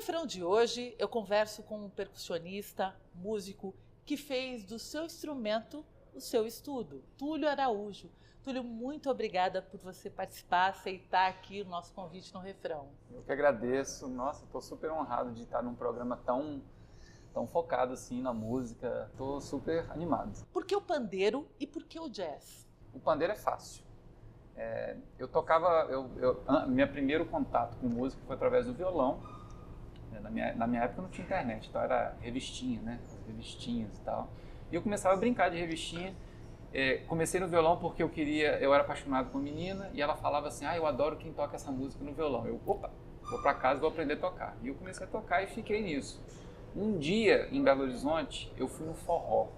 refrão de hoje, eu converso com um percussionista, músico, que fez do seu instrumento o seu estudo, Túlio Araújo. Túlio, muito obrigada por você participar, aceitar aqui o nosso convite no refrão. Eu que agradeço. Nossa, estou super honrado de estar num programa tão focado assim na música. Estou super animado. Por que o pandeiro e por que o jazz? O pandeiro é fácil. Meu primeiro contato com música foi através do violão. Na minha época não tinha internet, então era revistinha, né? As revistinhas e tal. E eu começava a brincar de revistinha. Comecei no violão porque eu era apaixonado por menina e ela falava assim, eu adoro quem toca essa música no violão. Vou pra casa e vou aprender a tocar. E eu comecei a tocar e fiquei nisso. Um dia, em Belo Horizonte, eu fui no forró.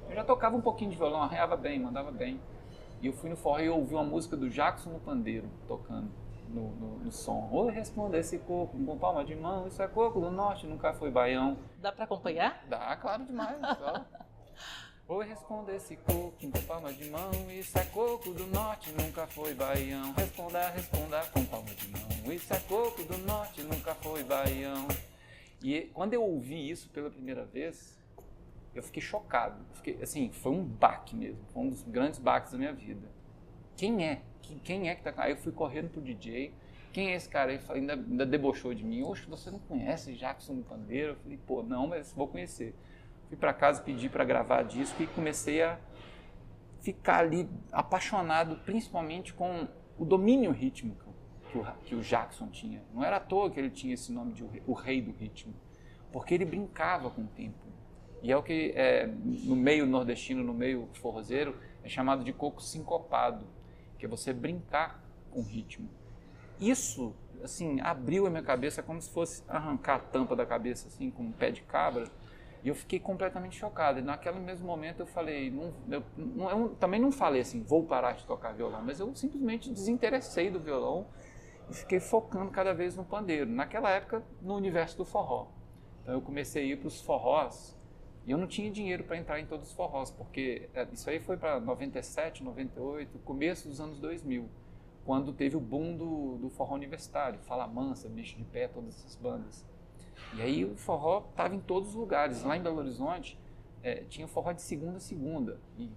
Eu já tocava um pouquinho de violão, arranhava bem, mandava bem. E eu fui no forró e ouvi uma música do Jackson no pandeiro, tocando no som. Oi, responda esse coco com palma de mão, isso é coco do norte, nunca foi baião. Dá pra acompanhar? Dá, claro demais. Oi, responda esse coco com palma de mão, isso é coco do norte, nunca foi baião. Responda com palma de mão, isso é coco do norte, nunca foi baião. E quando eu ouvi isso pela primeira vez, eu fiquei chocado. Foi um baque mesmo, foi um dos grandes baques da minha vida. Quem é que tá... Aí eu fui correndo pro DJ, quem é esse cara aí? Ainda debochou de mim. Oxe, você não conhece Jackson no pandeiro? Eu falei, não, mas vou conhecer. Fui para casa, pedi para gravar disco e comecei a ficar ali apaixonado, principalmente com o domínio rítmico que o Jackson tinha. Não era à toa que ele tinha esse nome de o rei do ritmo, porque ele brincava com o tempo. E é o que no meio nordestino, no meio forrozeiro, é chamado de coco sincopado, que é você brincar com o ritmo. Isso, assim, abriu a minha cabeça como se fosse arrancar a tampa da cabeça, assim, com um pé de cabra. E eu fiquei completamente chocado. E naquele mesmo momento eu falei, eu também não falei assim, vou parar de tocar violão, mas eu simplesmente desinteressei do violão e fiquei focando cada vez no pandeiro. Naquela época, no universo do forró. Então eu comecei a ir para os forrós e eu não tinha dinheiro para entrar em todos os forrós, porque isso aí foi para 97, 98, começo dos anos 2000, quando teve o boom do forró universitário, Fala Mansa, Bicho de Pé, todas essas bandas. E aí o forró estava em todos os lugares. Lá em Belo Horizonte tinha forró de segunda a segunda. E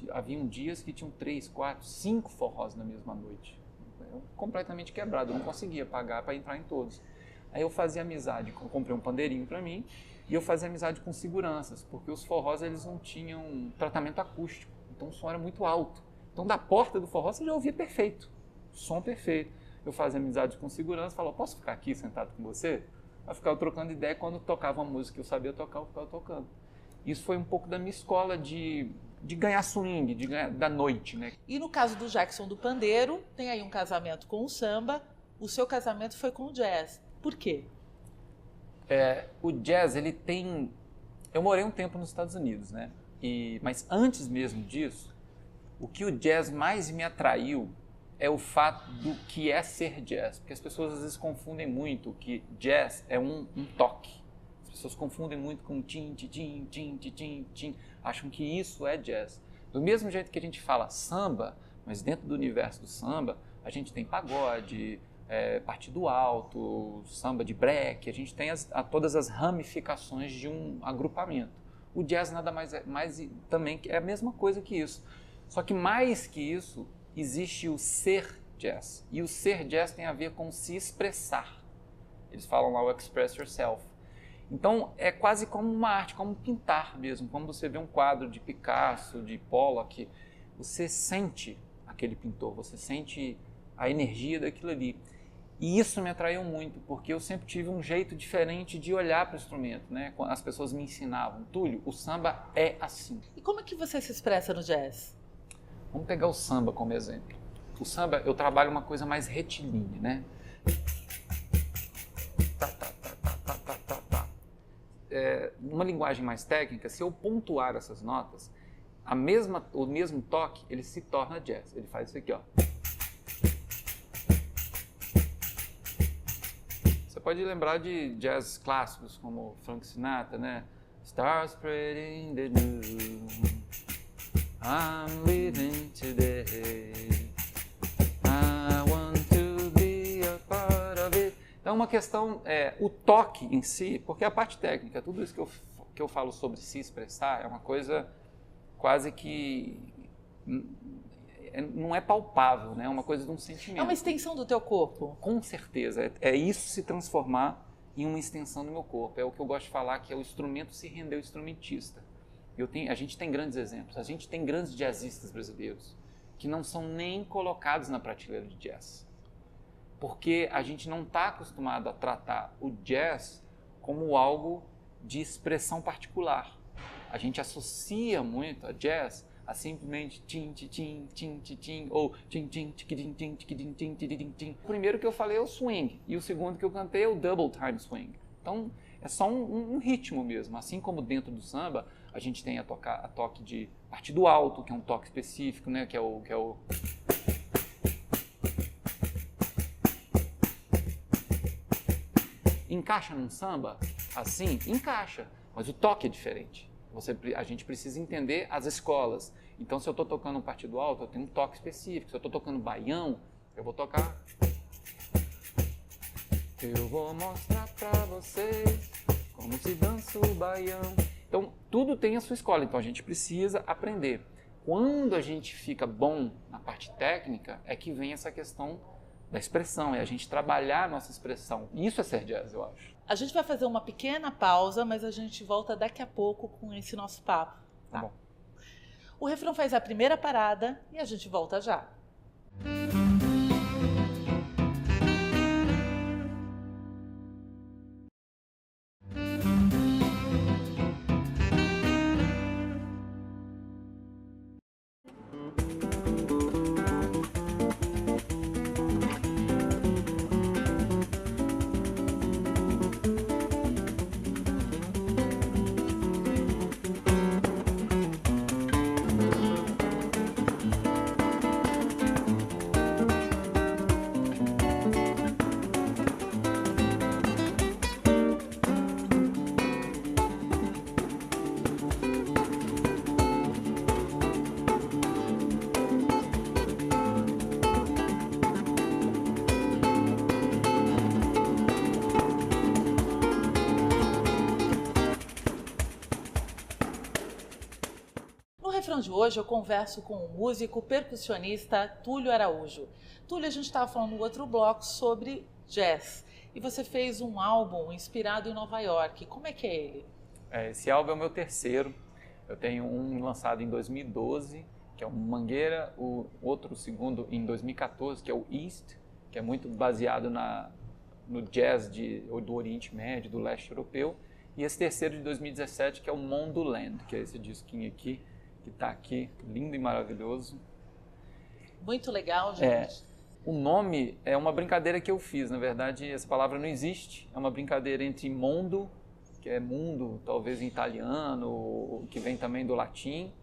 haviam dias que tinham 3, 4, 5 forrós na mesma noite. Eu, completamente quebrado, eu não conseguia pagar para entrar em todos. Aí eu fazia amizade, eu comprei um pandeirinho para mim e eu fazia amizade com seguranças, porque os forrós eles não tinham tratamento acústico, então o som era muito alto. Então da porta do forró você já ouvia perfeito, som perfeito. Eu fazia amizade com segurança, falava, posso ficar aqui sentado com você? Eu ficava trocando ideia, quando tocava uma música que eu sabia tocar, eu ficava tocando. Isso foi um pouco da minha escola de ganhar swing, da noite, né? E no caso do Jackson do pandeiro, tem aí um casamento com o samba, o seu casamento foi com o jazz. Por quê? O jazz, ele tem... Eu morei um tempo nos Estados Unidos, né? Mas antes mesmo disso, o que o jazz mais me atraiu é o fato do que é ser jazz. Porque as pessoas às vezes confundem muito que jazz é um toque. As pessoas confundem muito com tim, tim, tim, tim, tim, tim. Acham que isso é jazz. Do mesmo jeito que a gente fala samba, mas dentro do universo do samba, a gente tem pagode, partido alto, samba de break, a gente tem todas as ramificações de um agrupamento. O jazz nada mais também é a mesma coisa que isso. Só que mais que isso, existe o ser jazz. E o ser jazz tem a ver com se expressar. Eles falam lá o express yourself. Então é quase como uma arte, como pintar mesmo. Como você vê um quadro de Picasso, de Pollock, você sente aquele pintor, você sente a energia daquilo ali. E isso me atraiu muito, porque eu sempre tive um jeito diferente de olhar para o instrumento, né? As pessoas me ensinavam, Túlio, o samba é assim. E como é que você se expressa no jazz? Vamos pegar o samba como exemplo. O samba, eu trabalho uma coisa mais retilínea, né? Numa linguagem mais técnica, se eu pontuar essas notas, o mesmo toque, ele se torna jazz. Ele faz isso aqui, ó. Você pode lembrar de jazz clássicos, como Frank Sinatra, né? Stars spreading the news, I'm living today, I want to be a part of it. Então É uma questão, o toque em si, porque a parte técnica, tudo isso que eu falo sobre se expressar, é uma coisa quase que não é palpável, né? É uma coisa de um sentimento. É uma extensão do teu corpo? Com certeza, é isso se transformar em uma extensão do meu corpo. É o que eu gosto de falar, que é o instrumento se render ao instrumentista. A gente tem grandes exemplos, a gente tem grandes jazzistas brasileiros que não são nem colocados na prateleira de jazz. Porque a gente não está acostumado a tratar o jazz como algo de expressão particular. A gente associa muito a jazz a simplesmente tim, tim, tim, tim, tim, tim, ou tim, tim, tiquidim, tim, tiquidim, tim, tiquidim, tim. O primeiro que eu falei é o swing, e o segundo que eu cantei é o double time swing. Então, é só um ritmo mesmo. Assim como dentro do samba, a gente tem a toque de partido alto, que é um toque específico, né, que é o... Encaixa num samba? Assim, encaixa, mas o toque é diferente. A gente precisa entender as escolas. Então, se eu estou tocando um partido alto, eu tenho um toque específico. Se eu estou tocando baião, eu vou tocar... Eu vou mostrar pra vocês como se dança o baião. Então, tudo tem a sua escola. Então, a gente precisa aprender. Quando a gente fica bom na parte técnica, é que vem essa questão da expressão. É a gente trabalhar a nossa expressão. Isso é ser jazz, eu acho. A gente vai fazer uma pequena pausa, mas a gente volta daqui a pouco com esse nosso papo. Tá bom. O refrão faz a primeira parada e a gente volta já. No refrão de hoje eu converso com o músico percussionista Túlio Araújo. Túlio, a gente estava falando no outro bloco sobre jazz e você fez um álbum inspirado em Nova York. Como é que é ele? Esse álbum é o meu terceiro. Eu tenho um lançado em 2012, que é o Mangueira, o outro segundo em 2014, que é o East, que é muito baseado no jazz do Oriente Médio, do leste europeu. E esse terceiro de 2017, que é o Mondoland, que é esse disquinho aqui, que está aqui, lindo e maravilhoso. Muito legal, gente. O nome é uma brincadeira que eu fiz, na verdade essa palavra não existe, é uma brincadeira entre mondo, que é mundo, talvez em italiano, que vem também do latim,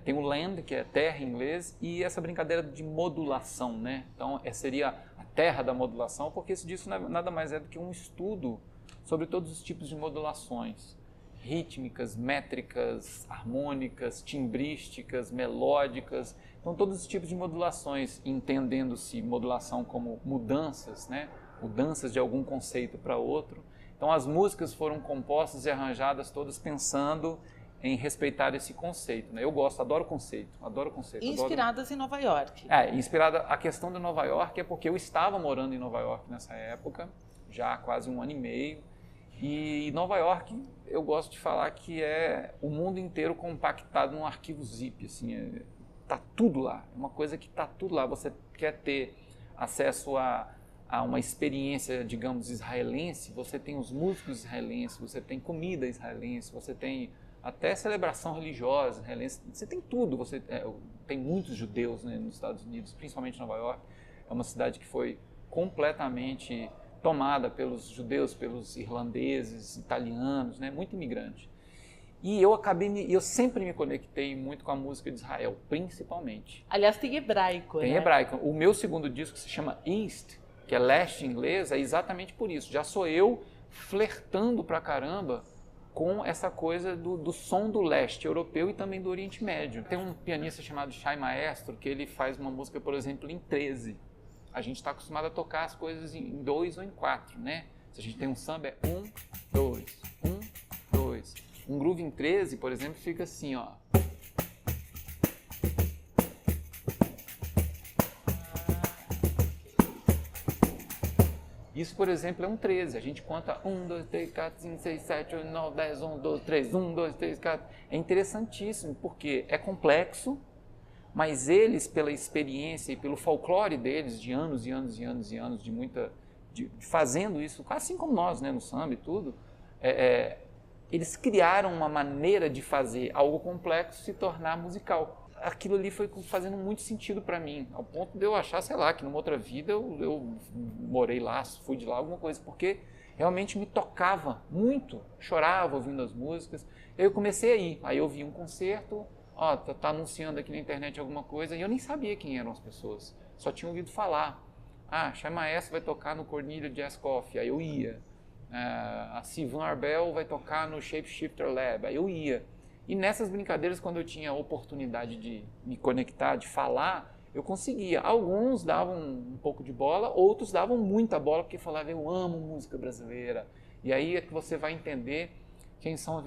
tem o land, que é terra em inglês, e essa brincadeira de modulação, né? Então seria a terra da modulação, porque esse disco nada mais é do que um estudo sobre todos os tipos de modulações, rítmicas, métricas, harmônicas, timbrísticas, melódicas. Então, todos os tipos de modulações, entendendo-se modulação como mudanças, né? Mudanças de algum conceito para outro. Então, as músicas foram compostas e arranjadas todas pensando em respeitar esse conceito, né? Eu adoro conceito, adoro conceito. Inspiradas em Nova York. Inspirada, a questão de Nova York é porque eu estava morando em Nova York nessa época, já há quase 1 ano e meio, e Nova York, eu gosto de falar que é o mundo inteiro compactado num arquivo zip, assim, tá tudo lá, é uma coisa que tá tudo lá. Você quer ter acesso a uma experiência, digamos, israelense, você tem os músicos israelenses, você tem comida israelense, você tem até celebração religiosa israelense, você tem tudo, tem muitos judeus, né, nos Estados Unidos, principalmente Nova York, é uma cidade que foi completamente tomada pelos judeus, pelos irlandeses, italianos, né, muito imigrante. E eu sempre me conectei muito com a música de Israel, principalmente. Aliás, tem hebraico, Tem hebraico. O meu segundo disco se chama East, que é leste em inglês, é exatamente por isso. Já sou eu flertando pra caramba com essa coisa do som do leste europeu e também do Oriente Médio. Tem um pianista chamado Shai Maestro, que ele faz uma música, por exemplo, em 13. a gente está acostumado a tocar as coisas em 2 ou em 4, né? Se a gente tem um samba, é 1, 2, 1, 2. Um groove em 13, por exemplo, fica assim, ó. Isso, por exemplo, é um 13. A gente conta 1, 2, 3, 4, 5, 6, 7, 8, 9, 10, 11, 12, 13, 1, 2, 3, 4. É interessantíssimo, porque é complexo, mas eles, pela experiência e pelo folclore deles, de anos e anos e anos e anos, fazendo isso, assim como nós, né, no samba e tudo, eles criaram uma maneira de fazer algo complexo se tornar musical. Aquilo ali foi fazendo muito sentido para mim, ao ponto de eu achar, sei lá, que numa outra vida eu morei lá, fui de lá, alguma coisa, porque realmente me tocava muito, chorava ouvindo as músicas. Eu comecei a ir, aí eu vi um concerto, ó, tá anunciando aqui na internet alguma coisa, e eu nem sabia quem eram as pessoas, só tinha ouvido falar. Ah, Chay Maestro vai tocar no Cornelius Jazz Coffee, aí eu ia. A Sivan Arbel vai tocar no Shapeshifter Lab, aí eu ia. E nessas brincadeiras, quando eu tinha a oportunidade de me conectar, de falar, eu conseguia. Alguns davam um pouco de bola, outros davam muita bola, porque falavam, eu amo música brasileira. E aí é que você vai entender quem são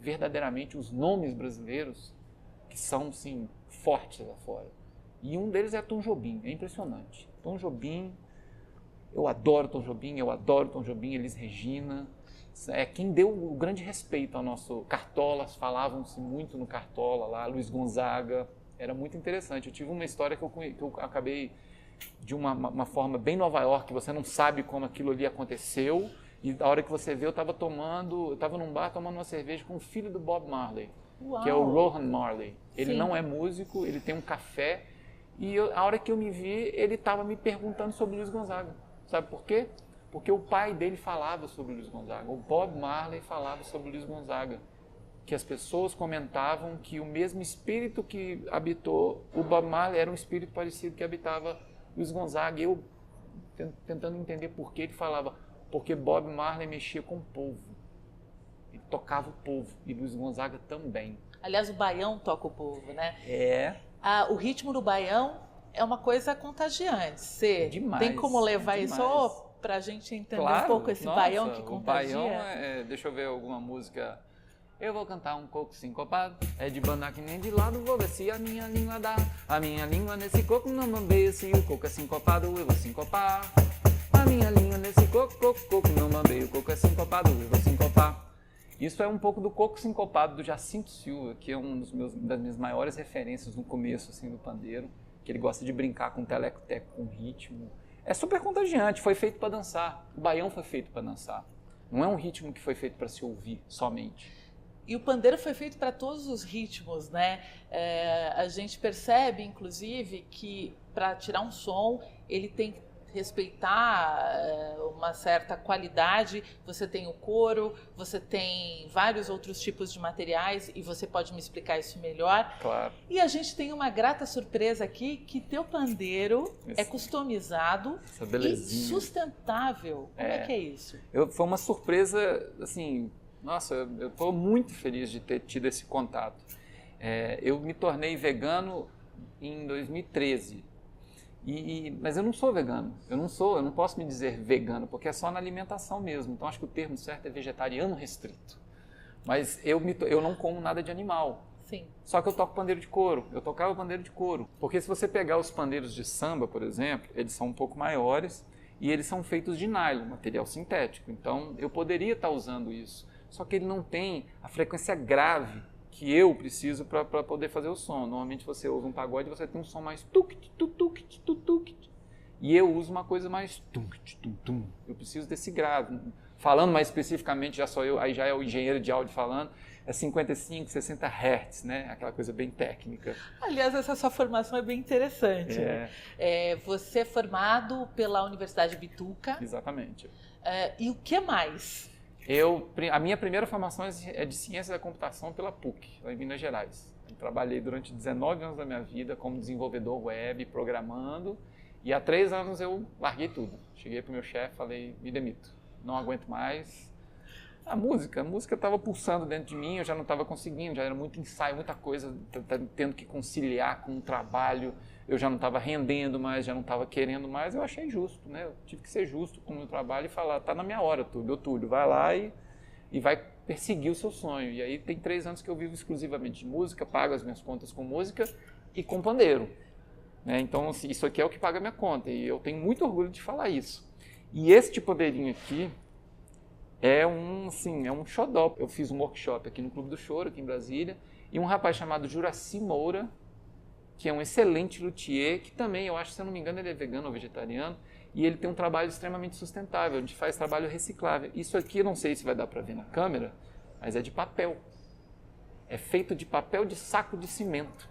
verdadeiramente os nomes brasileiros, que são, sim, fortes lá fora. E um deles é Tom Jobim, é impressionante. Tom Jobim, eu adoro Tom Jobim, Elis Regina. É quem deu o grande respeito ao nosso Cartola, falavam-se muito no Cartola lá, Luiz Gonzaga, era muito interessante. Eu tive uma história que eu acabei de uma forma bem Nova York, você não sabe como aquilo ali aconteceu, e a hora que você vê, eu estava num bar tomando uma cerveja com o filho do Bob Marley, Uau. Que é o Rohan Marley. Ele Sim. não é músico, ele tem um café, e a hora que eu me vi, ele estava me perguntando sobre Luiz Gonzaga. Sabe por quê? Porque o pai dele falava sobre o Luiz Gonzaga, o Bob Marley falava sobre o Luiz Gonzaga, que as pessoas comentavam que o mesmo espírito que habitou o Bob Marley era um espírito parecido que habitava Luiz Gonzaga. E eu tentando entender por que ele falava, porque Bob Marley mexia com o povo, ele tocava o povo, e Luiz Gonzaga também. Aliás, o baião toca o povo, né? O ritmo do baião é uma coisa contagiante. Você Demais, tem como levar demais. isso pra gente entender Claro, um pouco esse nossa, baião que contagia? O baião deixa eu ver alguma música. Eu vou cantar um coco sincopado, é de banda que nem de lado, vou ver se a minha língua dá. A minha língua nesse coco não bambeia, se o coco é sincopado, eu vou sincopar. A minha língua nesse coco não bambeia, o coco é sincopado, eu vou sincopar. Isso é um pouco do coco sincopado do Jacinto Silva, que é das minhas maiores referências no começo assim, do pandeiro, que ele gosta de brincar com teleco-teco, com ritmo. É super contagiante, foi feito para dançar. O baião foi feito para dançar. Não é um ritmo que foi feito para se ouvir somente. E o pandeiro foi feito para todos os ritmos, né? A gente percebe, inclusive, que para tirar um som, ele tem que respeitar uma certa qualidade. Você tem o couro, você tem vários outros tipos de materiais, e você pode me explicar isso melhor. Claro. E a gente tem uma grata surpresa aqui, que teu pandeiro é customizado e sustentável. Como é que é isso? Foi uma surpresa, assim, nossa, eu estou muito feliz de ter tido esse contato. Eu me tornei vegano em 2013. Mas eu não sou vegano, eu não posso me dizer vegano, porque é só na alimentação mesmo. Então acho que o termo certo é vegetariano restrito. Mas eu não como nada de animal. Sim. Só que eu toco pandeiro de couro, eu tocava pandeiro de couro. Porque se você pegar os pandeiros de samba, por exemplo, eles são um pouco maiores e eles são feitos de nylon, material sintético. Então eu poderia estar usando isso, só que ele não tem a frequência grave que eu preciso para poder fazer o som. Normalmente você ouve um pagode e você tem um som mais tukt, tukt, tukt. E eu uso uma coisa mais tukt, tum. Eu preciso desse grave. Falando mais especificamente, já sou eu, aí já é o engenheiro de áudio falando, é 55, 60 Hz, né? Aquela coisa bem técnica. Aliás, essa sua formação é bem interessante. Você é formado pela Universidade Bituca. Exatamente. E o que mais? A minha primeira formação é de Ciência da Computação pela PUC, lá em Minas Gerais. Eu trabalhei durante 19 anos da minha vida como desenvolvedor web, programando, e há 3 anos eu larguei tudo. Cheguei para o meu chefe e falei, me demito, não aguento mais. A música estava pulsando dentro de mim, eu já não estava conseguindo, já era muito ensaio, muita coisa, tendo que conciliar com o trabalho, eu já não estava rendendo mais, já não estava querendo mais, eu achei justo, né? Eu tive que ser justo com o meu trabalho e falar, tá na minha hora, Túlio, vai lá e vai perseguir o seu sonho. E aí tem 3 anos que eu vivo exclusivamente de música, pago as minhas contas com música e com pandeiro, né? Então isso aqui é o que paga a minha conta e eu tenho muito orgulho de falar isso. E este pandeirinho aqui, é um xodó. Eu fiz um workshop aqui no Clube do Choro, aqui em Brasília, e um rapaz chamado Juraci Moura, que é um excelente luthier, que também, eu acho, se eu não me engano, ele é vegano ou vegetariano, e ele tem um trabalho extremamente sustentável, a gente faz trabalho reciclável. Isso aqui, eu não sei se vai dar para ver na câmera, mas é de papel. É feito de papel de saco de cimento.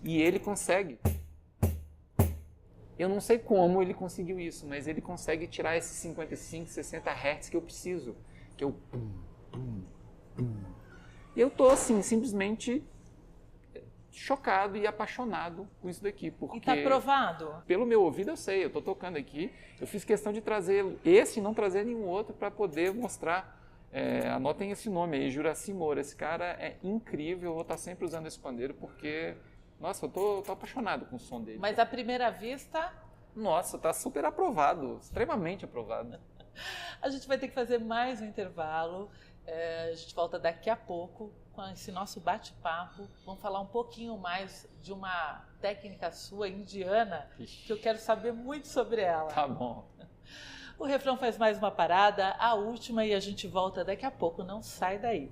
E ele consegue. Eu não sei como ele conseguiu isso, mas ele consegue tirar esses 55, 60 Hz que eu preciso. Que eu... E eu tô assim, simplesmente chocado e apaixonado com isso daqui. Porque, e tá provado? Pelo meu ouvido eu sei, eu tô tocando aqui. Eu fiz questão de trazer esse e não trazer nenhum outro para poder mostrar. Anotem esse nome aí, Juraci Moura. Esse cara é incrível, eu vou estar sempre usando esse pandeiro porque... Nossa, eu tô apaixonado com o som dele. Mas à primeira vista... Nossa, tá super aprovado, extremamente aprovado. A gente vai ter que fazer mais um intervalo. A gente volta daqui a pouco com esse nosso bate-papo. Vamos falar um pouquinho mais de uma técnica sua indiana, que eu quero saber muito sobre ela. Tá bom. O refrão faz mais uma parada, a última, e a gente volta daqui a pouco. Não sai daí.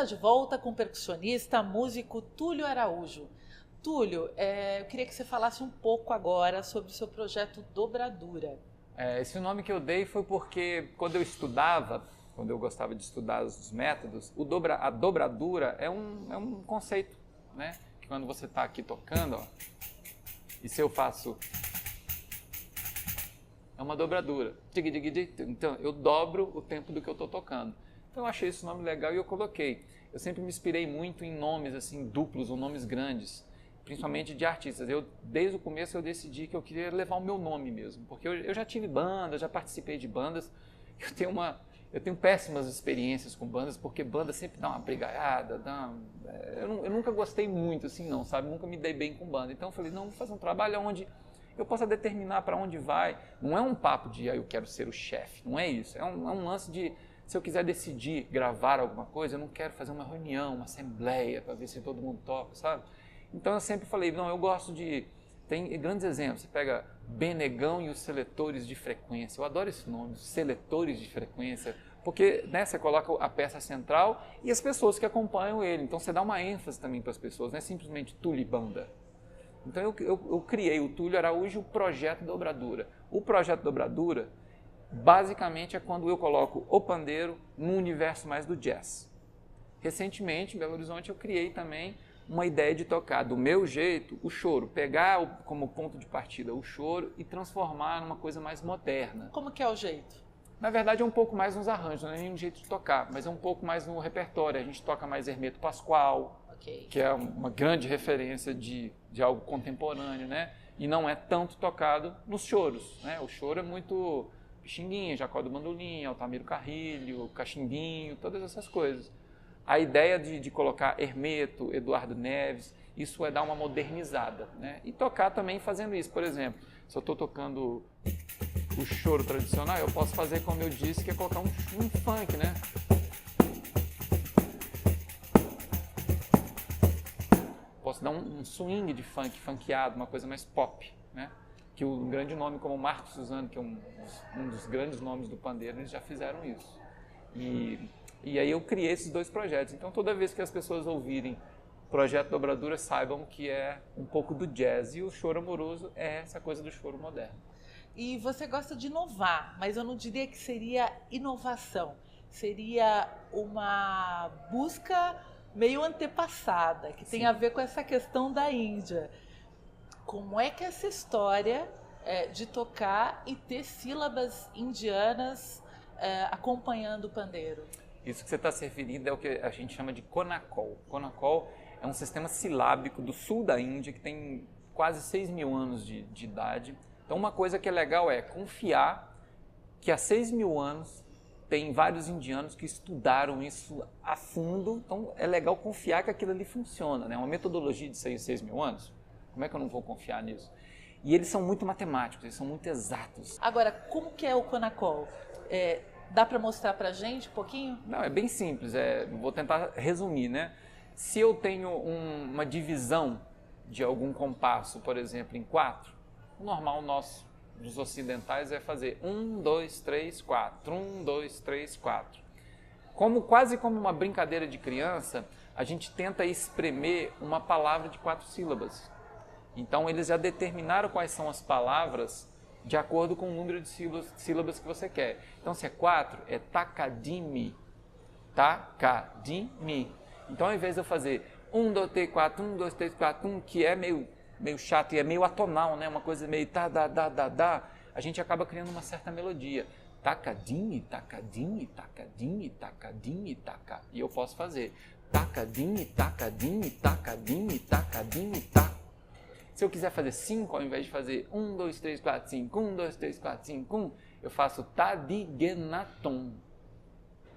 De volta com o percussionista, músico Túlio Araújo. Túlio, eu queria que você falasse um pouco agora sobre o seu projeto Dobradura. Esse nome que eu dei foi porque quando eu estudava, quando eu gostava de estudar os métodos, a dobradura é um conceito, né? Que quando você está aqui tocando, ó, e se eu faço... É uma dobradura. Então, eu dobro o tempo do que eu estou tocando. Então eu achei esse nome legal e eu coloquei. Eu sempre me inspirei muito em nomes assim duplos ou nomes grandes, principalmente de artistas. Desde o começo eu decidi que eu queria levar o meu nome mesmo, porque eu já tive banda, já participei de bandas. Eu tenho péssimas experiências com bandas, porque banda sempre dá uma brigaiada, eu nunca gostei muito assim não, sabe? Nunca me dei bem com banda. Então eu falei, não, vou fazer um trabalho onde eu possa determinar para onde vai. Não é um papo de eu quero ser o chefe, não é isso. É um lance de... Se eu quiser decidir gravar alguma coisa, eu não quero fazer uma reunião, uma assembleia para ver se todo mundo topa, sabe? Então eu sempre falei, não, eu gosto de... Tem grandes exemplos, você pega Benegão e os seletores de frequência. Eu adoro esse nome, os seletores de frequência, porque né, você coloca a peça central e as pessoas que acompanham ele. Então você dá uma ênfase também para as pessoas, não é simplesmente Túlio Banda. Então eu criei o Túlio Araújo, o Projeto Dobradura. O Projeto Dobradura... basicamente é quando eu coloco o pandeiro no universo mais do jazz. Recentemente, em Belo Horizonte, eu criei também uma ideia de tocar do meu jeito o choro, pegar como ponto de partida o choro e transformar numa coisa mais moderna. Como que é o jeito? Na verdade é um pouco mais nos arranjos, não é nem um jeito de tocar, mas é um pouco mais no repertório. A gente toca mais Hermeto Pascoal, que é uma grande referência de algo contemporâneo, né? E não é tanto tocado nos choros, né? O choro é muito... Pixinguinha, Jacó do Bandolim, Altamiro Carrilho, Cachimbinho, todas essas coisas. A ideia de colocar Hermeto, Eduardo Neves, isso é dar uma modernizada, né? E tocar também fazendo isso. Por exemplo, se eu estou tocando o choro tradicional, eu posso fazer, como eu disse, que é colocar um funk, né? posso dar um swing de funk, funkeado, uma coisa mais pop, né? Que um grande nome como Marco Suzano, que é um dos grandes nomes do pandeiro, eles já fizeram isso. E aí eu criei esses 2 projetos. Então toda vez que as pessoas ouvirem Projeto Dobradura, saibam que é um pouco do jazz. E o choro amoroso é essa coisa do choro moderno. E você gosta de inovar, mas eu não diria que seria inovação. Seria uma busca meio antepassada, que tem a ver com essa questão da Índia. Como é que essa história de tocar e ter sílabas indianas acompanhando o pandeiro? Isso que você está se referindo é o que a gente chama de Konakol. Konakol é um sistema silábico do sul da Índia que tem quase 6.000 anos de idade. Então uma coisa que é legal é confiar que há 6.000 anos tem vários indianos que estudaram isso a fundo. Então é legal confiar que aquilo ali funciona, né? Uma metodologia de 6.000 anos. Como é que eu não vou confiar nisso? E eles são muito matemáticos, eles são muito exatos. Agora, como que é o Konakol? Dá para mostrar para a gente um pouquinho? Não, é bem simples, vou tentar resumir, né? Se eu tenho uma divisão de algum compasso, por exemplo, em 4, o normal nosso, dos ocidentais, é fazer 1, 2, 3, 4, 1, 2, 3, 4. Quase como uma brincadeira de criança, a gente tenta espremer uma palavra de 4 sílabas. Então eles já determinaram quais são as palavras de acordo com o número de sílabas que você quer. Então se é 4, é takadimi. Takadimi. Então ao invés de eu fazer 1, 2, 3, 4, 1, 2, 3, 4, 1, que é meio chato e é meio atonal, né? Uma coisa meio tá, a gente acaba criando uma certa melodia. Takadimi, takadimi, takadimi, takadimi, taka. E eu posso fazer takadimi, takadimi, takadimi, takadimi, tak. Se eu quiser fazer 5, ao invés de fazer 1, 2, 3, 4, 5, 1, 2, 3, 4, 5, 1, eu faço tadigenaton.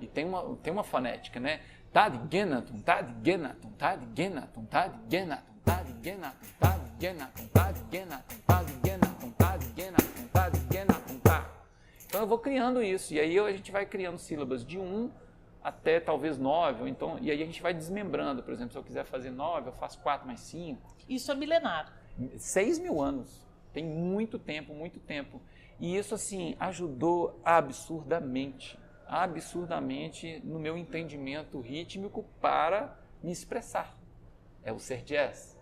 E tem uma fonética, né? Tadigenaton, tadigenaton, tadigenaton, tadigenaton, tadigenaton, tadigenaton, tadigenaton, tadigenaton, tadigenaton, tadigenaton, tá. Então eu vou criando isso, e aí a gente vai criando sílabas de 1 até talvez 9, ou então, e aí a gente vai desmembrando. Por exemplo, se eu quiser fazer 9, eu faço 4 mais 5. Isso é milenar. 6.000 anos. Tem muito tempo, muito tempo. E isso, assim, ajudou absurdamente no meu entendimento rítmico para me expressar. É o ser jazz.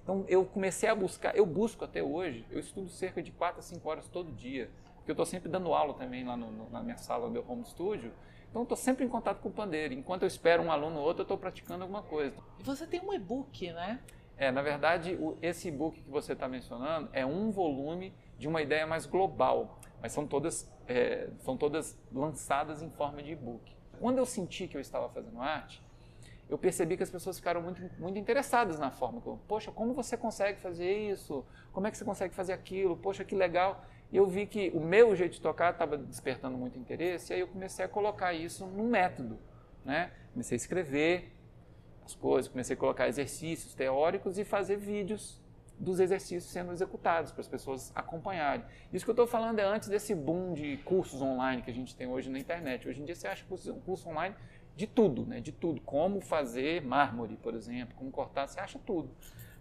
Então, eu comecei a buscar, eu busco até hoje, eu estudo cerca de 4 a 5 horas todo dia, porque eu estou sempre dando aula também lá na minha sala, no meu home studio. Então, estou sempre em contato com o pandeiro. Enquanto eu espero um aluno ou outro, eu estou praticando alguma coisa. E você tem um e-book, né? Na verdade, esse e-book que você está mencionando é um volume de uma ideia mais global, mas são todas lançadas em forma de e-book. Quando eu senti que eu estava fazendo arte, eu percebi que as pessoas ficaram muito, muito interessadas na forma. Poxa, como você consegue fazer isso? Como é que você consegue fazer aquilo? Poxa, que legal. E eu vi que o meu jeito de tocar estava despertando muito interesse, e aí eu comecei a colocar isso num método, né? Comecei a escrever as coisas, comecei a colocar exercícios teóricos e fazer vídeos dos exercícios sendo executados para as pessoas acompanharem. Isso que eu estou falando é antes desse boom de cursos online que a gente tem hoje na internet. Hoje em dia você acha curso online de tudo, né? De tudo. Como fazer mármore, por exemplo, como cortar, você acha tudo.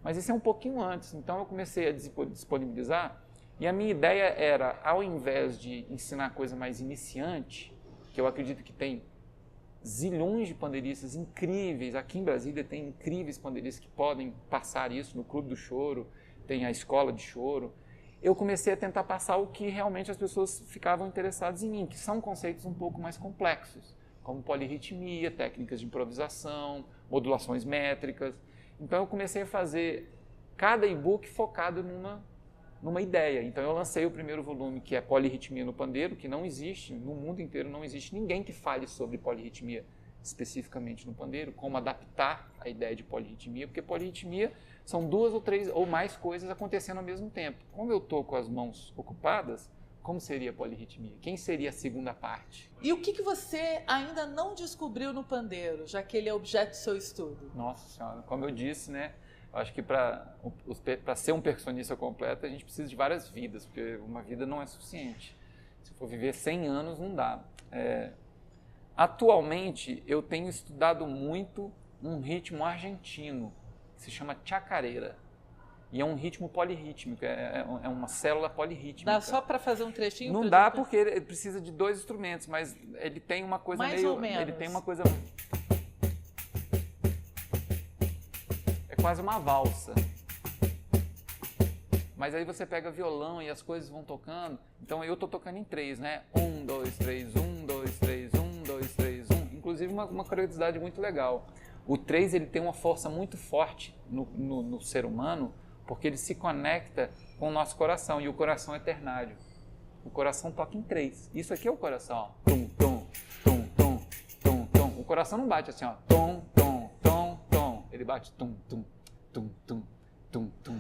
Mas isso é um pouquinho antes. Então eu comecei a disponibilizar, e a minha ideia era, ao invés de ensinar coisa mais iniciante, que eu acredito que tem zilhões de pandeiristas incríveis, aqui em Brasília tem incríveis pandeiristas que podem passar isso no Clube do Choro, tem a Escola de Choro. Eu comecei a tentar passar o que realmente as pessoas ficavam interessadas em mim, que são conceitos um pouco mais complexos, como polirritmia, técnicas de improvisação, modulações métricas. Então eu comecei a fazer cada e-book focado numa ideia. Então eu lancei o primeiro volume, que é Polirritmia no Pandeiro, que não existe, no mundo inteiro não existe ninguém que fale sobre polirritmia especificamente no pandeiro, como adaptar a ideia de polirritmia, porque polirritmia são 2 ou 3 ou mais coisas acontecendo ao mesmo tempo. Como eu estou com as mãos ocupadas, como seria a polirritmia? Quem seria a segunda parte? E o que você ainda não descobriu no pandeiro, já que ele é objeto do seu estudo? Nossa Senhora, como eu disse, né? Eu acho que para ser um percussionista completo, a gente precisa de várias vidas, porque uma vida não é suficiente. Se for viver 100 anos, não dá. Atualmente, eu tenho estudado muito um ritmo argentino, que se chama chacareira. E é um ritmo polirrítmico, é uma célula polirrítmica. Dá só para fazer um trechinho? Não dá porque ele precisa de 2 instrumentos, mas ele tem uma coisa mais ou menos. Ele tem uma coisa... É quase uma valsa. Mas aí você pega violão e as coisas vão tocando. Então eu tô tocando em 3, né? 1, 2, 3, 1, 2, 3, 1, 2, 3, 1. Inclusive uma curiosidade muito legal. O 3 ele tem uma força muito forte no ser humano, porque ele se conecta com o nosso coração, e o coração é ternário. O coração toca em 3. Isso aqui é o coração, ó. Tum, tum, tum, tum, tum, tum. O coração não bate assim, ó. Tom, tom, tom, tom. Ele bate tum, tum, tum, tum, tum, tum.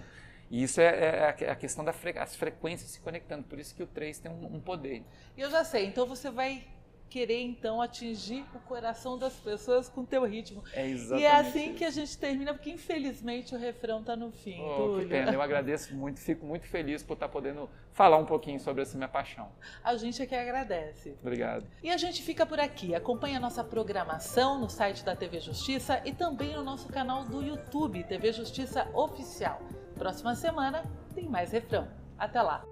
E isso é a questão das frequências se conectando. Por isso que o 3 tem um poder. E eu já sei, então você vai querer então atingir o coração das pessoas com o teu ritmo. É exatamente. E é assim isso que a gente termina, porque infelizmente o refrão está no fim. Que pena, eu agradeço muito, fico muito feliz por estar podendo falar um pouquinho sobre essa minha paixão. A gente é que agradece. Obrigado. E a gente fica por aqui. Acompanhe a nossa programação no site da TV Justiça e também no nosso canal do YouTube, TV Justiça Oficial. Próxima semana tem mais refrão. Até lá!